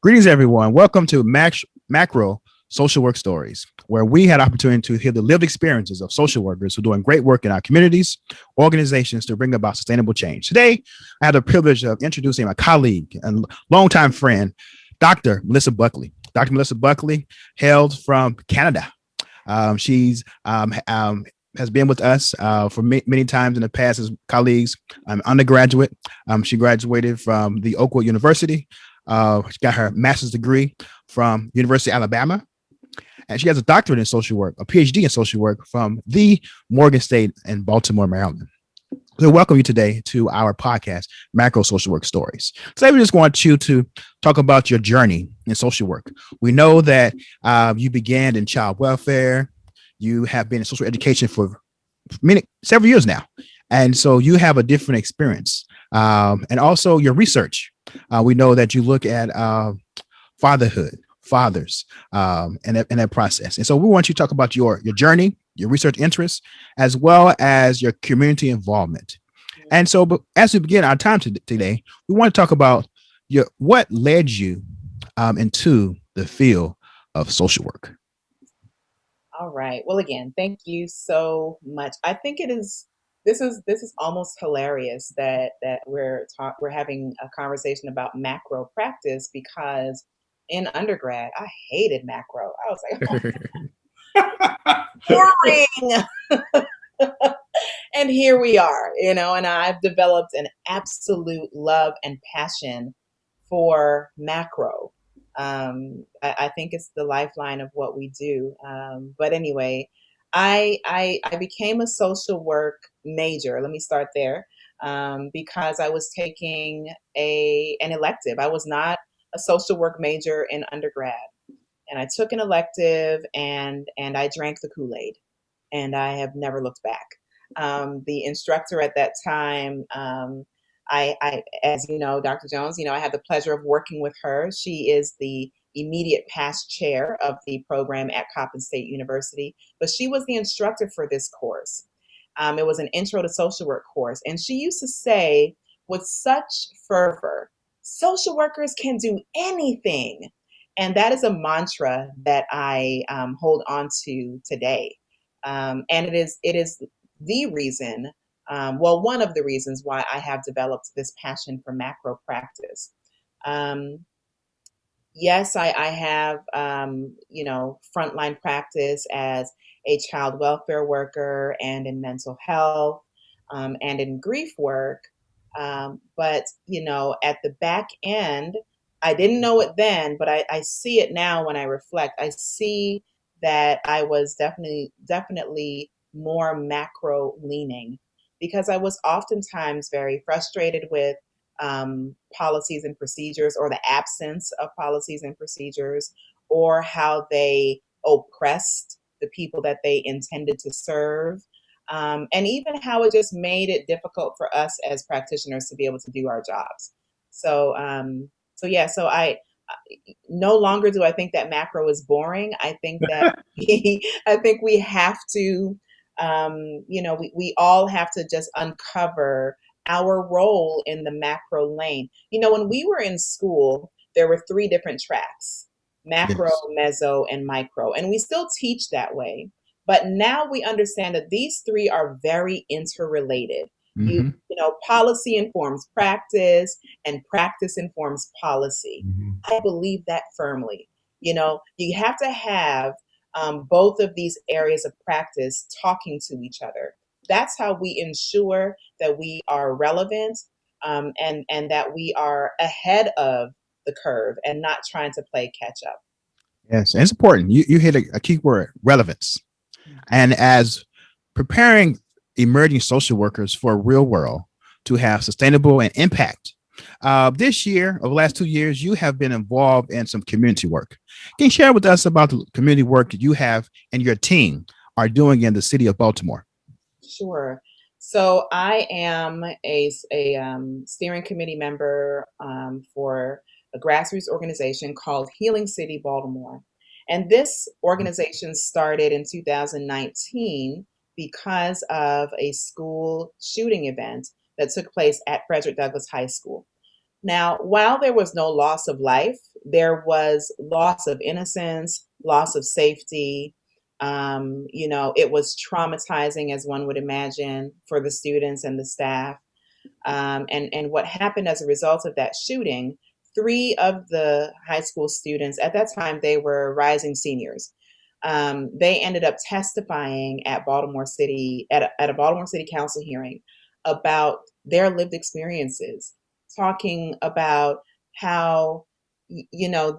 Greetings, everyone. Welcome to Macro Social Work Stories, where we had opportunity to hear the lived experiences of social workers who are doing great work in our communities, organizations to bring about sustainable change. Today, I have the privilege of introducing my colleague and longtime friend, Dr. Melissa Buckley. Dr. Melissa Buckley hails from Canada. She's has been with us for many times in the past as colleagues. Undergraduate. She graduated from the Oakwood University. She got her master's degree from University of Alabama, and she has a doctorate in social work, a PhD in social work from the Morgan State in Baltimore, Maryland. So welcome you today to our podcast, Macro Social Work Stories. Today we just want you to talk about your journey in social work. We know that you began in child welfare. You have been in social education for several years now. And so you have a different experience. And also your research. We know that you look at fatherhood, fathers, and that process. And so we want you to talk about your journey, your research interests, as well as your community involvement. And so as we begin our time today, we want to talk about what led you into the field of social work. All right. Well, again, thank you so much. I think this is almost hilarious that we're having a conversation about macro practice because in undergrad I hated macro. I was like, boring. And here we are, and I've developed an absolute love and passion for macro. I think it's the lifeline of what we do. But anyway, I became a social work major. Let me start there, because I was taking an elective. I was not a social work major in undergrad, and I took an elective, and I drank the Kool-Aid, and I have never looked back. The instructor at that time, as you know, Dr. Jones, I had the pleasure of working with her. She is the immediate past chair of the program at Coppin State University, but she was the instructor for this course. It was an intro to social work course. And she used to say with such fervor, social workers can do anything. And that is a mantra that I hold on to today. And it is the reason, one of the reasons why I have developed this passion for macro practice. Yes, I have, frontline practice as a child welfare worker and in mental health, and in grief work. But, at the back end, I didn't know it then, but I see it now when I reflect. I see that I was definitely more macro leaning because I was oftentimes very frustrated with policies and procedures, or the absence of policies and procedures, or how they oppressed the people that they intended to serve. And even how it just made it difficult for us as practitioners to be able to do our jobs. So, so I no longer do I think that macro is boring. I think that I think we have to, we all have to just uncover our role in the macro lane. When we were in school, there were three different tracks: macro, Yes. meso, and micro. And we still teach that way. But now we understand that these three are very interrelated. Mm-hmm. Policy informs practice and practice informs policy. Mm-hmm. I believe that firmly. You have to have both of these areas of practice talking to each other. That's how we ensure that we are relevant, and that we are ahead of the curve and not trying to play catch up. Yes, and it's important. You hit a key word, relevance. And as preparing emerging social workers for a real world to have sustainable and impact, this year, over the last 2 years, you have been involved in some community work. Can you share with us about the community work that you have and your team are doing in the city of Baltimore? Sure. So I am a steering committee member for a grassroots organization called Healing City Baltimore. And this organization started in 2019 because of a school shooting event that took place at Frederick Douglass High School. Now, while there was no loss of life, there was loss of innocence, loss of safety. It was traumatizing, as one would imagine, for the students and the staff. And what happened as a result of that shooting, three of the high school students, at that time, they were rising seniors. They ended up testifying at Baltimore City, at a Baltimore City Council hearing about their lived experiences, talking about how,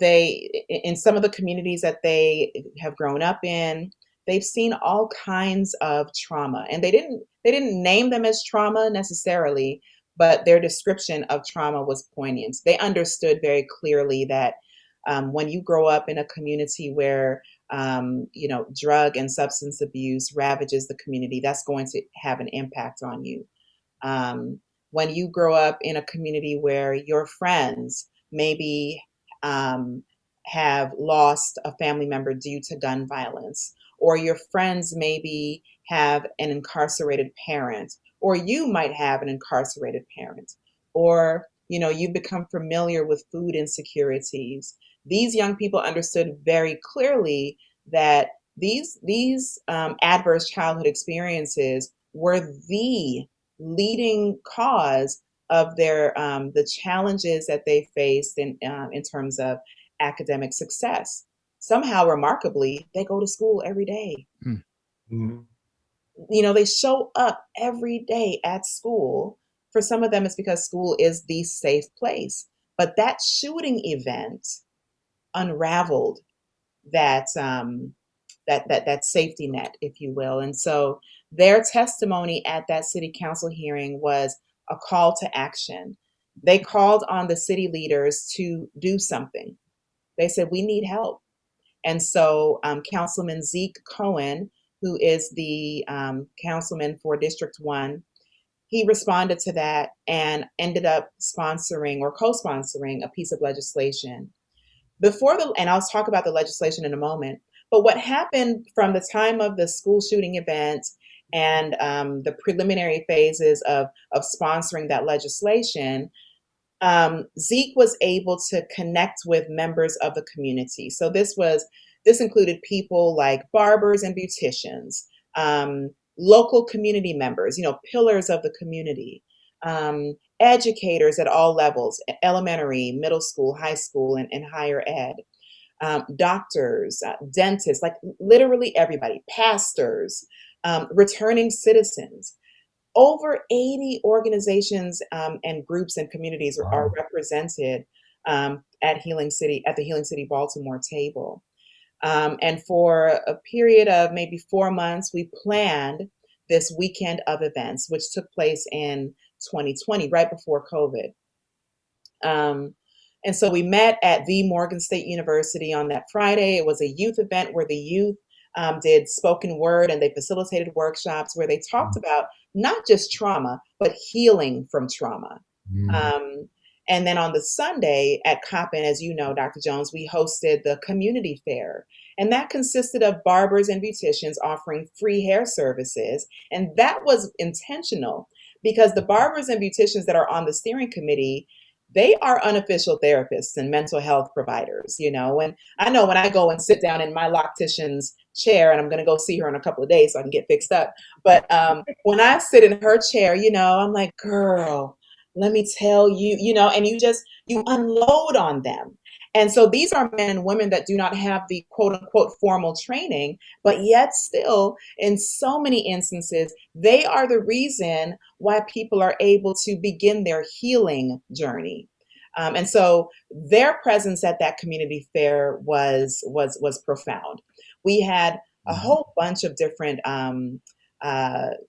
they, in some of the communities that they have grown up in, they've seen all kinds of trauma, and they didn't name them as trauma necessarily, but their description of trauma was poignant. They understood very clearly that when you grow up in a community where drug and substance abuse ravages the community, that's going to have an impact on you. Um, when you grow up in a community where your friends maybe um, have lost a family member due to gun violence, or your friends maybe have an incarcerated parent, or you might have an incarcerated parent, or you become familiar with food insecurities. These young people understood very clearly that these adverse childhood experiences were the leading cause of their the challenges that they faced in terms of academic success. Somehow, remarkably, they go to school every day. Hmm. Mhm. They show up every day at school. For some of them, it's because school is the safe place. But that shooting event unraveled that safety net, if you will. And so their testimony at that city council hearing was a call to action. They called on the city leaders to do something. They said, we need help. And so Councilman Zeke Cohen, who is the councilman for District 1, he responded to that and ended up sponsoring or co-sponsoring a piece of legislation and I'll talk about the legislation in a moment. But what happened from the time of the school shooting event and the preliminary phases of sponsoring that legislation, Zeke was able to connect with members of the community. So this included people like barbers and beauticians, local community members, pillars of the community, educators at all levels, elementary, middle school, high school, and higher ed, doctors, dentists, like literally everybody, pastors, returning citizens. Over 80 organizations and groups and communities are Wow. represented at the Healing City Baltimore table. And for a period of maybe 4 months, we planned this weekend of events, which took place in 2020, right before COVID. Um, and so we met at the Morgan State University on that Friday. It was a youth event where the youth did spoken word, and they facilitated workshops where they talked about not just trauma, but healing from trauma. Mhm. Um, and then on the Sunday at Coppin, as you know, Dr. Jones, we hosted the community fair. And that consisted of barbers and beauticians offering free hair services. And that was intentional because the barbers and beauticians that are on the steering committee, they are unofficial therapists and mental health providers, And I know when I go and sit down in my loctician's chair, and I'm going to go see her in a couple of days so I can get fixed up. But when I sit in her chair, I'm like, girl, let me tell you, and you unload on them. And so these are men and women that do not have the quote unquote formal training, but yet still, in so many instances, they are the reason why people are able to begin their healing journey. And so their presence at that community fair was profound. We had a Mhm. whole bunch of different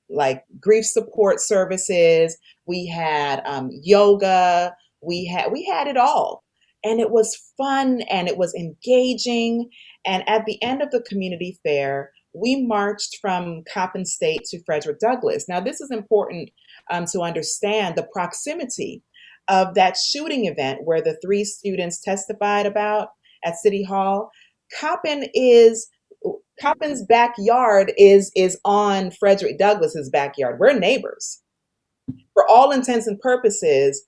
like grief support services. We had yoga. We had it all, and it was fun and it was engaging. And at the end of the community fair, we marched from Coppin State to Frederick Douglass. Now, this is important to understand the proximity of that shooting event where the three students testified about at City Hall. Coppin is Coppin's backyard is on Frederick Douglass's backyard. We're neighbors. For all intents and purposes,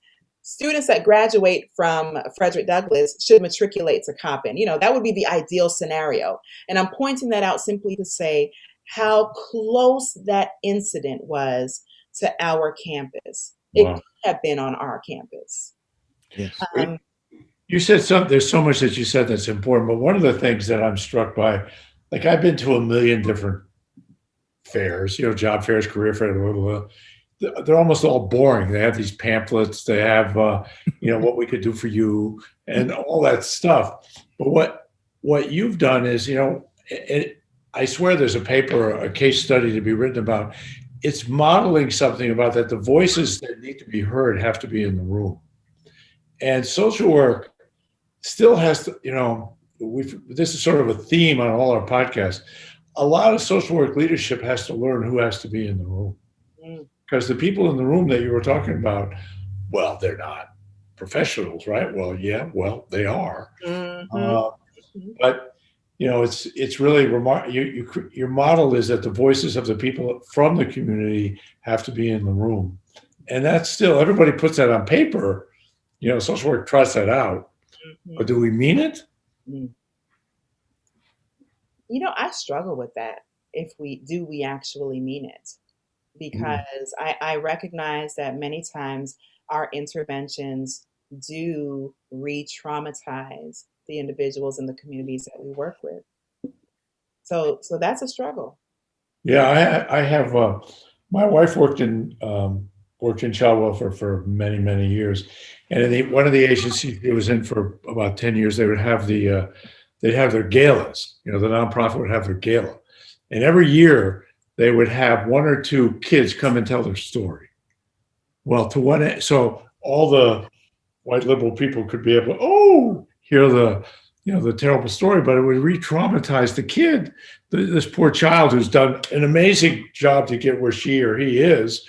students that graduate from Frederick Douglass should matriculate to Coppin. That would be the ideal scenario. And I'm pointing that out simply to say how close that incident was to our campus. It Wow. could have been on our campus. Yes. Um, You said there's so much that you said that's important, but one of the things that I'm struck by, like I've been to a million different fairs, job fairs, career fairs, blah, blah, blah. They're almost all boring. They have these pamphlets, they have, what we could do for you and all that stuff. But what you've done is, I swear there's a paper, a case study to be written about. It's modeling something about that the voices that need to be heard have to be in the room. And social work still has to, this is sort of a theme on all our podcasts. A lot of social work leadership has to learn who has to be in the room. Because the people in the room that you were talking about, well, they're not professionals, right? Well, yeah, they are. But it's really remarkable. Your model is that the voices of the people from the community have to be in the room, and that's still everybody puts that on paper. Social work trots that out, but do we mean it? I struggle with that. If we actually mean it? Because I recognize that many times our interventions do re-traumatize the individuals and the communities that we work with. So that's a struggle. Yeah, I have. My wife worked in child welfare for many many years, and in one of the agencies it was in for about 10 years. They would have they'd have their galas. The nonprofit would have their gala, and every year they would have one or two kids come and tell their story. Well, to what end? So all the white liberal people could be able to, hear the terrible story, but it would re-traumatize the kid, this poor child who's done an amazing job to get where she or he is,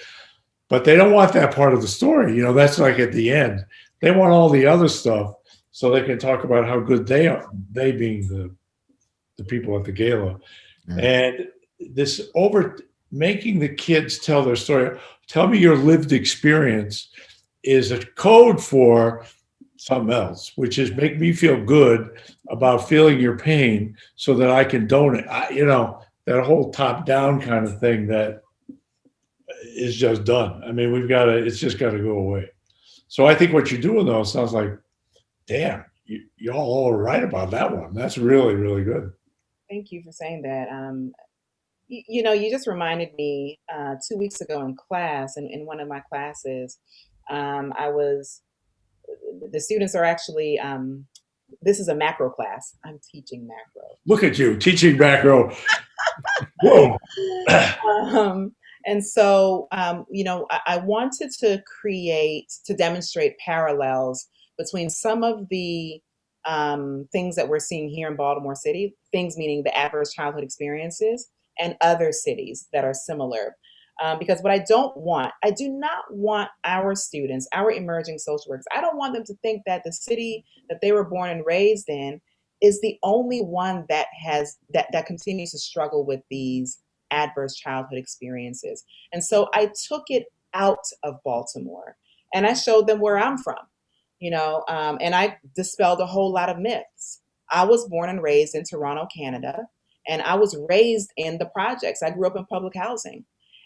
but they don't want that part of the story. That's like at the end. They want all the other stuff so they can talk about how good they are, they being the people at the gala. And this making the kids tell their story, tell me your lived experience, is a code for something else, which is make me feel good about feeling your pain so that I can donate. That whole top down kind of thing that is just done. I mean, it's just got to go away. So I think what you're doing though sounds like, damn, y'all all right about that one. That's really, really good. Thank you for saying that. You just reminded me 2 weeks ago in class, in one of my classes, the students are actually, this is a macro class. I'm teaching macro. Look at you teaching macro. Whoa. And so, I wanted to demonstrate parallels between some of the things that we're seeing here in Baltimore City, things meaning the adverse childhood experiences, and other cities that are similar. Because what I do not want our students, our emerging social workers, I don't want them to think that the city that they were born and raised in is the only one that continues to struggle with these adverse childhood experiences. And so I took it out of Baltimore and I showed them where I'm from, and I dispelled a whole lot of myths. I was born and raised in Toronto, Canada, and I was raised in the projects. I grew up in public housing,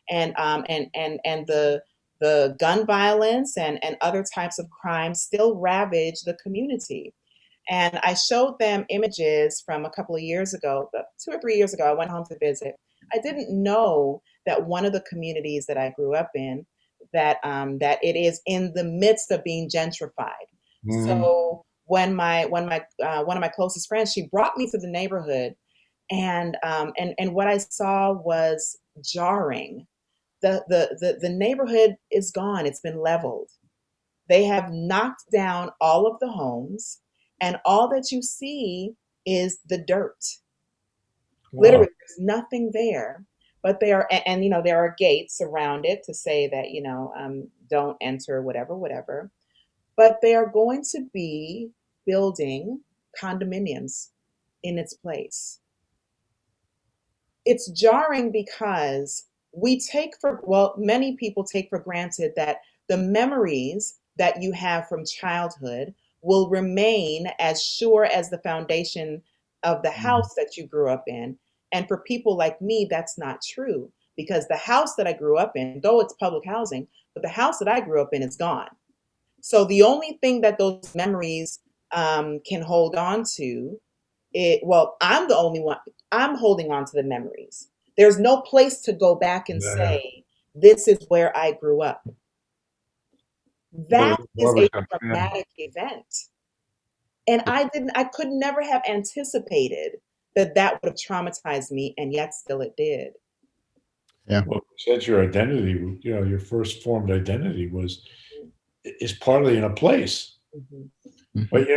and the gun violence and other types of crimes still ravage the community. And I showed them images from a couple of years ago, 2 or 3 years ago. I went home to visit. I didn't know that one of the communities that I grew up in, that it is in the midst of being gentrified. So when one of my closest friends, she brought me to the neighborhood, and what I saw was jarring. The neighborhood is gone. It's been leveled. They have knocked down all of the homes, and all that you see is the dirt. Wow. Literally, there's nothing there. But there are gates around it to say that, don't enter, whatever, whatever. But they are going to be building condominiums in its place. It's jarring because many people take for granted that the memories that you have from childhood will remain as sure as the foundation of the house that you grew up in. And for people like me, that's not true, because the house that I grew up in, though it's public housing, but the house that I grew up in is gone. So the only thing that those memories can hold on to, well, I'm the only one. I'm holding on to the memories. There's no place to go back and Yeah. say, this is where I grew up. That is a Yeah. traumatic event. And I could never have anticipated that that would have traumatized me, and yet still it did. Yeah. Well, since your identity, your first formed identity is partly in a place. Mhm. But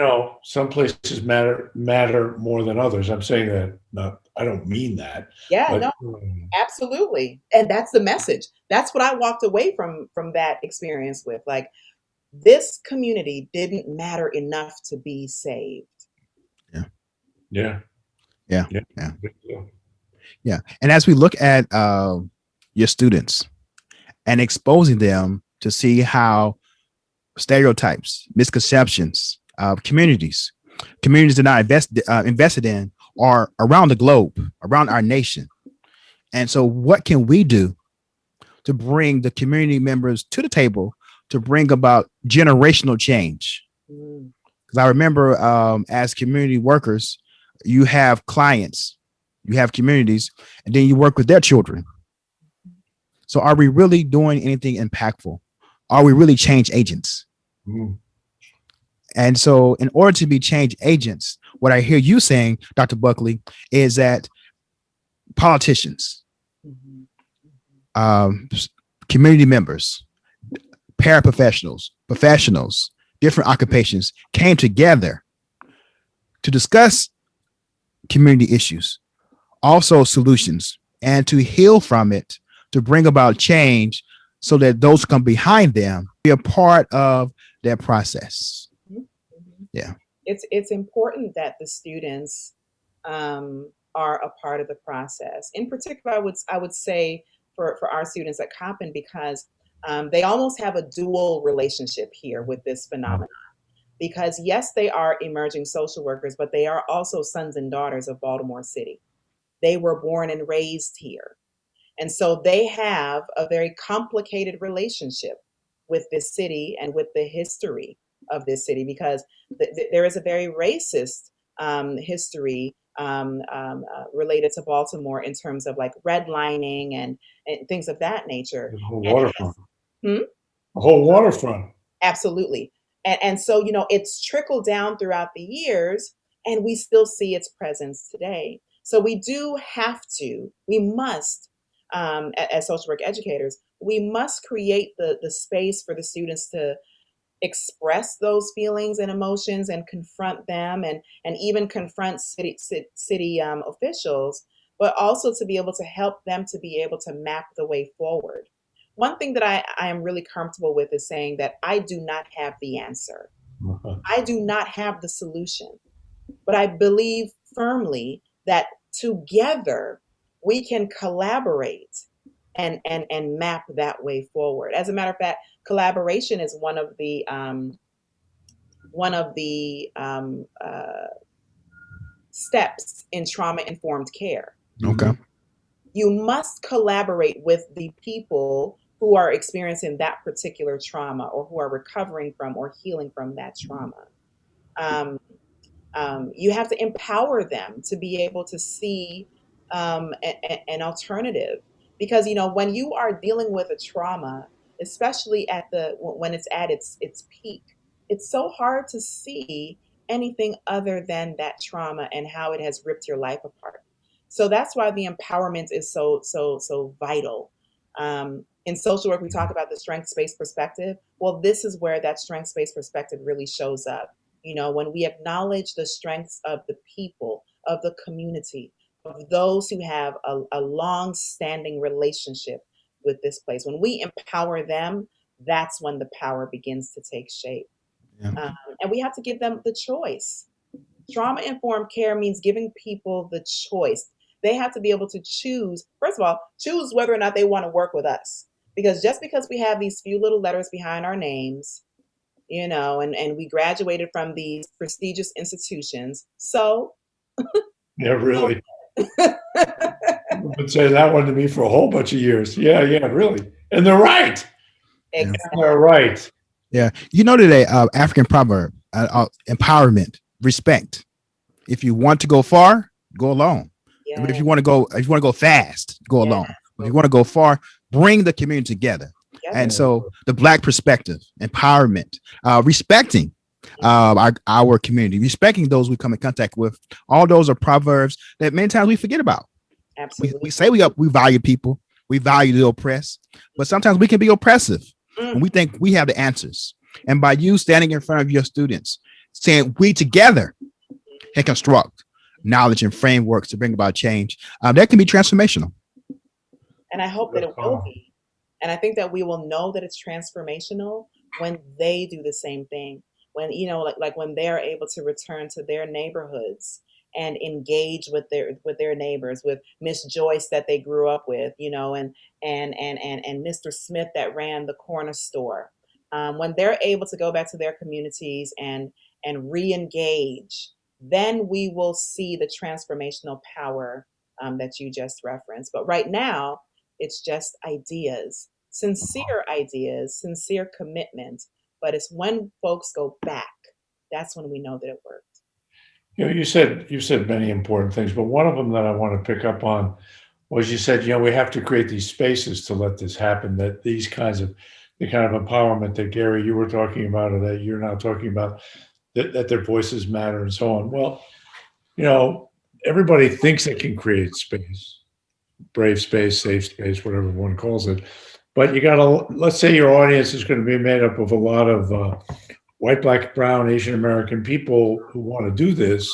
some places matter more than others. I'm saying that I don't mean that, Yeah, but no, absolutely. And that's the message. That's what I walked away from that experience with. Like, this community didn't matter enough to be saved. Yeah. yeah, Yeah. yeah, Yeah. yeah. Yeah. And as we look at your students and exposing them to see how stereotypes, misconceptions of communities that are not invested in are around the globe, around our nation. And so what can we do to bring the community members to the table to bring about generational change? Mm. Because I remember as community workers, you have clients, you have communities, and then you work with their children. So are we really doing anything impactful? Are we really change agents? Mm. And so in order to be change agents, what I hear you saying, Dr. Buckley, is that politicians, Mhm. um, community members, paraprofessionals, professionals, different occupations came together to discuss community issues, also solutions, and to heal from it, to bring about change so that those who come behind them be a part of that process. Mhm. Mhm. Yeah. It's important that the students are a part of the process. In particular, I would say for our students at Coppin, because they almost have a dual relationship here with this phenomenon. Because yes, they are emerging social workers, but they are also sons and daughters of Baltimore City. They were born and raised here. And so they have a very complicated relationship with this city and with the history of this city, because there is a very racist history related to Baltimore in terms of like redlining and things of that nature. The whole And waterfront. hmm? The whole waterfront. Absolutely. And so, it's trickled down throughout the years, and we still see its presence today. So we must, as social work educators, we must create the space for the students to express those feelings and emotions and confront them, and even confront city officials, but also to be able to help them to be able to map the way forward. One thing that I am really comfortable with is saying that I do not have the answer. Uh-huh. I do not have the solution, but I believe firmly that together we can collaborate and map that way forward. As a matter of fact, collaboration is one of the steps in trauma informed care. Okay. You must collaborate with the people who are experiencing that particular trauma, or who are recovering from or healing from that trauma. Um, you have to empower them to be able to see an alternative, because when you are dealing with a trauma, especially when it's at its peak, it's so hard to see anything other than that trauma and how it has ripped your life apart. So that's why the empowerment is so vital. In social work, we talk about the strengths-based perspective. Well, this is where that strengths-based perspective really shows up. When we acknowledge the strengths of the people, of the community, of those who have a long-standing relationship with this place, when we empower them, that's when the power begins to take shape. Yeah. And we have to give them the choice. Trauma informed care means giving people the choice. They have to be able to choose, first of all, choose whether or not they want to work with us. Because just because we have these few little letters behind our names and we graduated from these prestigious institutions. So, Yeah, really. You've been saying that one to me for a whole bunch of years. Yeah, really. And they're right. Yeah. They're right. Yeah. You know today, African proverb, empowerment, respect. If you want to go far, go alone. yeah, If you want to go fast, go yeah, alone. If you want to go far, bring the community together. together. And so the Black perspective, empowerment, respecting our community, respecting those we come in contact with. All those are proverbs that many times we forget about. Absolutely. We say we value people, we value the oppressed, but sometimes we can be oppressive and we think we have the answers. And by you standing in front of your students, saying we together can construct knowledge and frameworks to bring about change, that can be transformational. And I hope that it will be. And I think that we will know that it's transformational when they do the same thing. When, like when they're able to return to their neighborhoods and engage with their neighbors, with Miss Joyce that they grew up with, and Mr. Smith that ran the corner store. When they're able to go back to their communities and re-engage, then we will see the transformational power that you just referenced. But right now, it's just ideas, sincere commitment. But it's when folks go back, that's when we know that it worked. You said many important things, but one of them that I want to pick up on was you said, we have to create these spaces to let this happen, that the kind of empowerment that Gary, you were talking about, or that you're now talking about, that their voices matter and so on. Well, everybody thinks they can create space, brave space, safe space, whatever one calls it. But let's say your audience is going to be made up of a lot of white, black, brown, Asian American people who want to do this.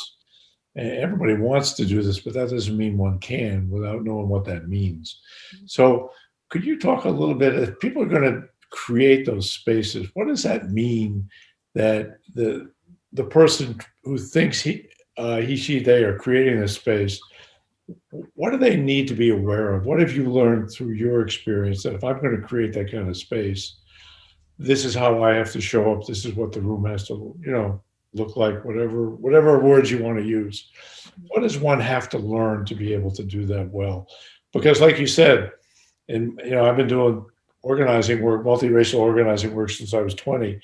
And everybody wants to do this, but that doesn't mean one can without knowing what that means. So could you talk a little bit, if people are going to create those spaces, what does that mean that the person who thinks he, she, they are creating this space, what do they need to be aware of? What have you learned through your experience that if I'm going to create that kind of space, this is how I have to show up. This is what the room has to, look like, whatever words you want to use. What does one have to learn to be able to do that well? Because like you said, and I've been doing organizing work, multiracial organizing work since I was 20.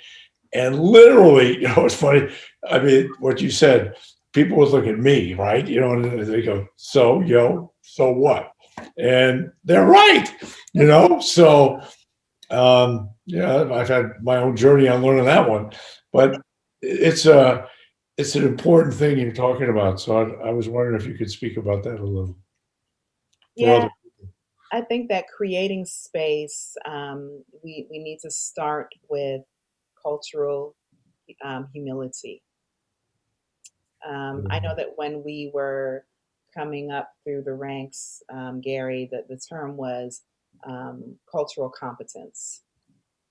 And literally, it's funny. I mean, what you said, people would look at me, right? And they go, so what? And they're right, So, I've had my own journey on learning that one, but it's an important thing you're talking about. So I was wondering if you could speak about that a little. Yeah, I think that creating space, we need to start with cultural humility. I know that when we were coming up through the ranks, Gary, that the term was cultural competence.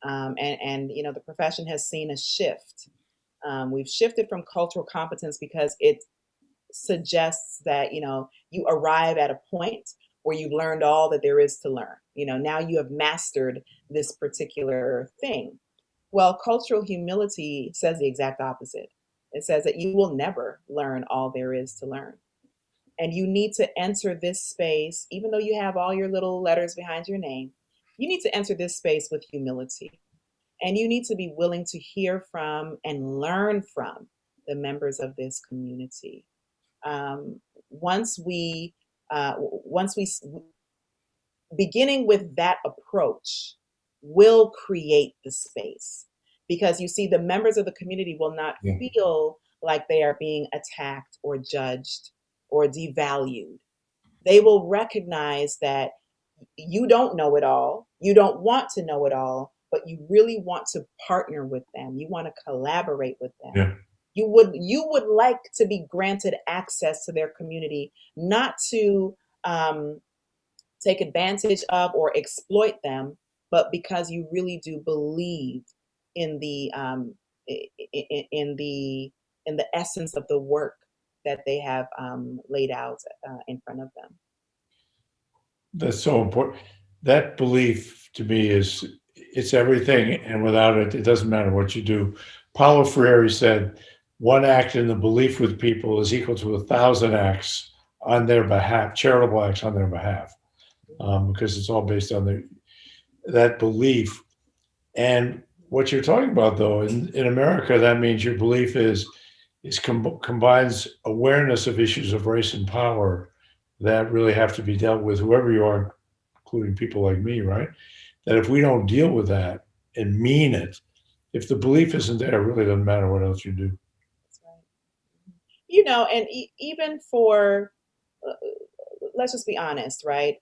And the profession has seen a shift. We've shifted from cultural competence because it suggests that you arrive at a point where you've learned all that there is to learn. Now you have mastered this particular thing. Well, cultural humility says the exact opposite. It says that you will never learn all there is to learn. And you need to enter this space, even though you have all your little letters behind your name, you need to enter this space with humility. And you need to be willing to hear from and learn from the members of this community. Um, once we, beginning with that approach, will create the space, because you see, the members of the community will not feel like they are being attacked or judged or devalued. They will recognize that you don't know it all, you don't want to know it all, but you really want to partner with them, you want to collaborate with them. Yeah. You would like to be granted access to their community, not to take advantage of or exploit them, but because you really do believe in the in the essence of the work that they have laid out in front of them. That's so important. That belief to me it's everything, and without it, it doesn't matter what you do. Paulo Freire said, "One act in the belief with people is equal to 1,000 acts on their behalf, charitable acts on their behalf," because it's all based on that belief. And what you're talking about, though, in America, that means your belief combines awareness of issues of race and power that really have to be dealt with, whoever you are, including people like me, right? That if we don't deal with that and mean it, if the belief isn't there, it really doesn't matter what else you do. That's right. You know, and even for, uh, let's just be honest, right?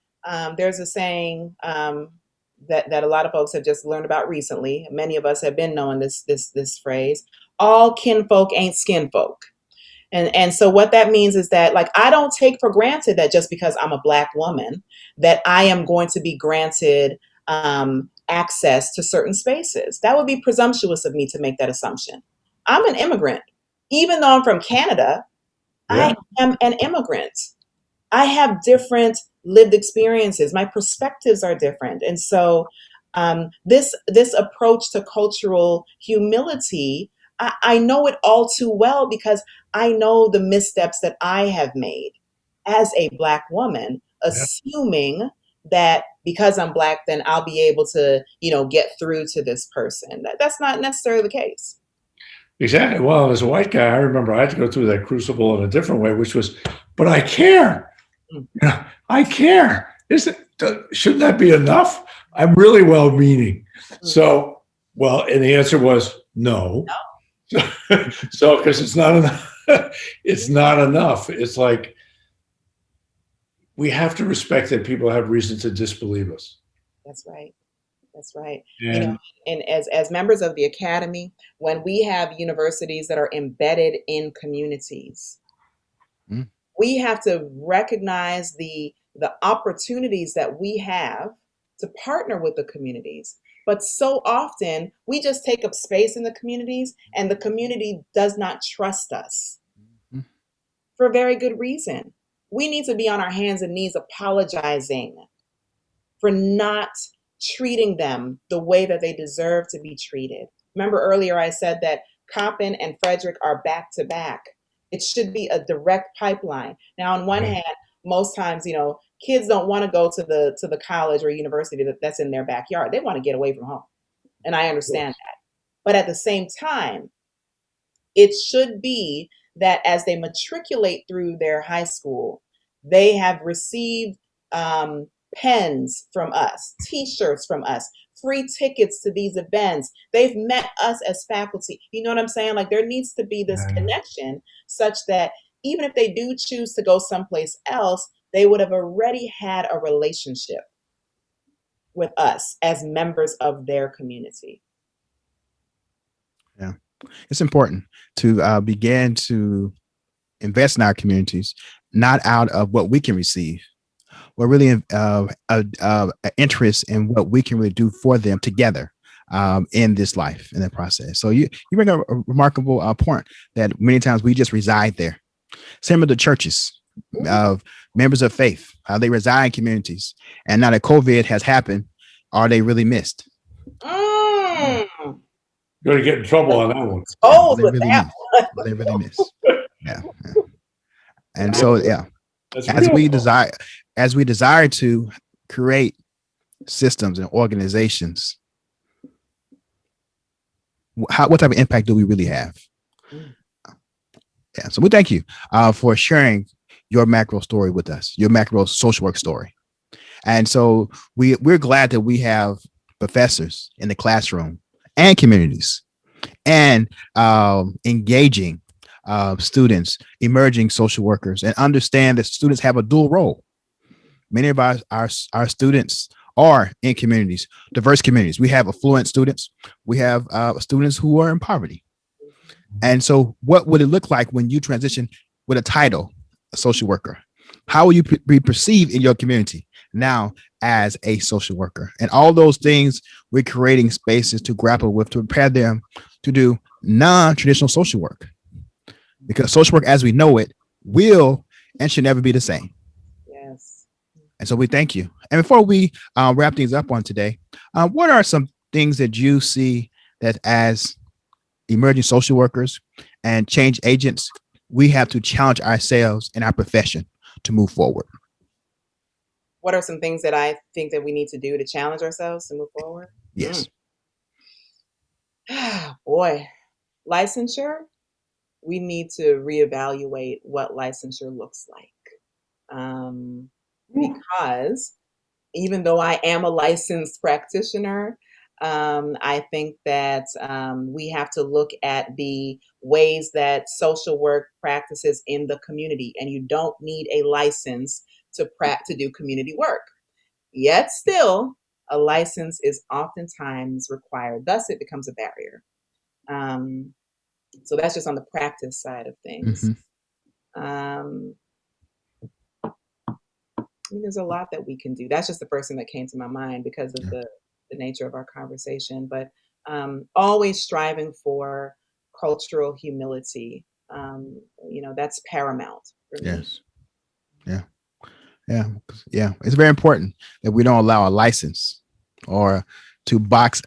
There's a saying that a lot of folks have just learned about recently. Many of us have been knowing this phrase: "All kinfolk ain't skin folk." And so what that means is that, like, I don't take for granted that just because I'm a Black woman, that I am going to be granted access to certain spaces. That would be presumptuous of me to make that assumption. I'm an immigrant. Even though I'm from Canada, Yeah. I am an immigrant. I have different lived experiences. My perspectives are different. And so this approach to cultural humility, I know it all too well because I know the missteps that I have made as a Black woman, Yeah. assuming that because I'm Black, then I'll be able to, get through to this person. That's not necessarily the case. Exactly. Well, as a white guy, I remember I had to go through that crucible in a different way, which was, but I care. Mm. I care. Shouldn't that be enough? I'm really well-meaning. So, well, and the answer was no. So, because it's not enough. It's not enough. It's like we have to respect that people have reason to disbelieve us. That's right. That's right. And And as members of the academy, when we have universities that are embedded in communities, Mm. we have to recognize the opportunities that we have to partner with the communities. But so often we just take up space in the communities and the community does not trust us Mm. for a very good reason. We need to be on our hands and knees apologizing for not treating them the way that they deserve to be treated. Remember earlier I said that Coppin and Frederick are back to back. It should be a direct pipeline. Now, on one hand, most times, kids don't want to go to the college or university that's in their backyard. They want to get away from home. And I understand that. But at the same time, it should be that as they matriculate through their high school, they have received pens from us, T-shirts from us, free tickets to these events. They've met us as faculty. You know what I'm saying? Like, there needs to be this connection such that even if they do choose to go someplace else, they would have already had a relationship with us as members of their community. Yeah, it's important to begin to invest in our communities, not out of what we can receive, but really interest in what we can really do for them together in this life, in that process. So you bring a remarkable point that many times we just reside there. Same with the churches of members of faith, how they reside in communities. And now that COVID has happened, are they really missed? Mm. You're going to get in trouble on that one. Oh, They really miss. They really miss. Yeah. And so, as we desire to create systems and organizations, what type of impact do we really have? Yeah. So we thank you for sharing your macro story with us, your macro social work story. And so we're glad that we have professors in the classroom and communities and engaging students, emerging social workers, and understand that students have a dual role. Many of our students are in communities, diverse communities. We have affluent students. We have students who are in poverty. And so what would it look like when you transition with a title, a social worker? How will you be perceived in your community now as a social worker? And all those things, we're creating spaces to grapple with, to prepare them to do non-traditional social work. Because social work as we know it will and should never be the same. Yes. And so we thank you. And before we wrap things up on today, what are some things that you see that as emerging social workers and change agents, we have to challenge ourselves in our profession to move forward? What are some things that I think that we need to do to challenge ourselves to move forward? Yes. Boy, licensure. We need to reevaluate what licensure looks like. Because even though I am a licensed practitioner, I think that we have to look at the ways that social work practices in the community, and you don't need a license to do community work. Yet still, a license is oftentimes required. Thus, it becomes a barrier. Um, so that's just on the practice side of things. Um, I mean, there's a lot that we can do. That's just the first thing that came to my mind because of Yeah. the nature of our conversation. But always striving for cultural humility. That's paramount for me. Yes. Yeah. Yeah. Yeah. It's very important that we don't allow a license or to box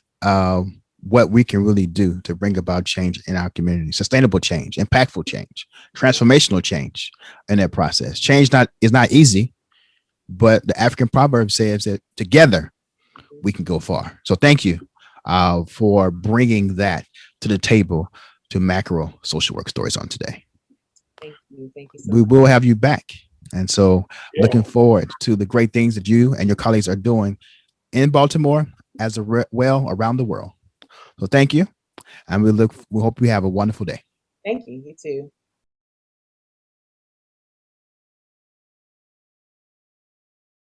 what we can really do to bring about change in our community, sustainable change, impactful change, transformational change in that process. Change is not easy, but the African proverb says that together we can go far. So thank you for bringing that to the table to Macro Social Work Stories on today. Thank you. Thank you so We much. will have you back. And so Yeah. looking forward to the great things that you and your colleagues are doing in Baltimore as well around the world. So thank you. And we hope you have a wonderful day. Thank you. You too.